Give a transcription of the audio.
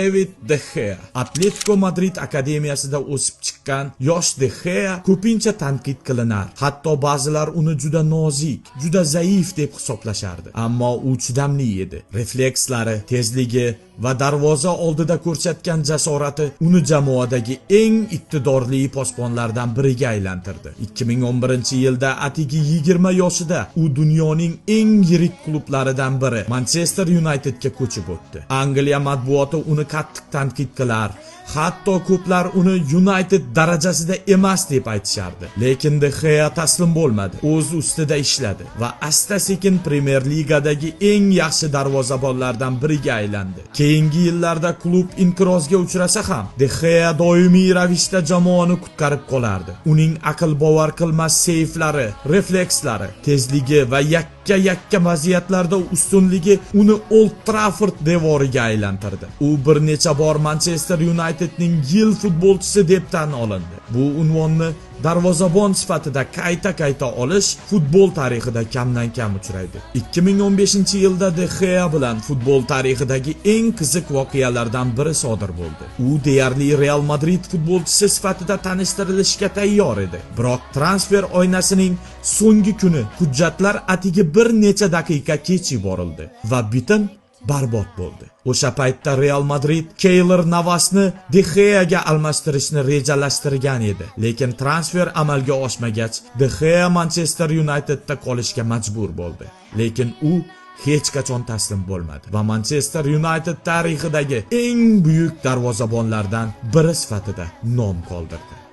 David De Gea, Atletico Madrid akademiyasida o'sib chiqqan yosh De Gea ko'pincha tanqid qilinar. Hatto ba'zilar uni juda nozik, juda zaif deb hisoblashardi. Ammo u chidamli edi. Reflekslari, tezligi va darvoza oldida ko'rsatgan jasorati uni jamoadagi eng iqtidorli posbonlardan biriga aylantirdi. 2011-yilda atigi 20 yoshida u dunyoning eng yirik klublaridan biri Manchester Unitedga ko'chib o'tdi. Angliya matbuoti uni qattiq tanqid qilar. Hatto ko'plar uni United darajasida emas deb aytishardi. Lekin De Gea taslim bo'lmadi. O'z ustida ishladi va asta-sekin Premier Ligadagi eng yaxshi darvozabonlardan biriga aylandi. Keyingi yillarda klub inqirozga uchrasa ham, De Gea doimiy ravishda jamoani qutqarib qolardi. Uning aql bovar qilmas seyflari, reflekslari, tezligi va yakka vaziyatlarda ustunligi uni Old Trafford devoriga aylantirdi. U bir necha bor Manchester Unitedning yil futbolchisi deb tan olindi. Bu unvonni darvozabon sifatida qayta olish futbol tarixida kamdan kam uchraydi. 2015-yilda De Gea bilan futbol tarixidagi eng qiziq voqealardan biri sodir bo'ldi. U deyarli Real Madrid futbolchisi sifatida tanishtirilishga tayyor edi. Biroq transfer oynasining so'nggi kuni hujjatlar atigi bir necha daqiqa kech yuborildi va bitim barbod bo'ldi. O'sha paytda Real Madrid Keylor Navasni De Geaga almashtirishni rejalashtirgan edi. Lekin transfer amalga oshmagach, De Gea Manchester Unitedda qolishga majbur bo'ldi. Lekin u hech qachon taslim bo'lmadi va Manchester United tarixidagi eng buyuk darvozabonlardan biri sifatida nom qoldirdi.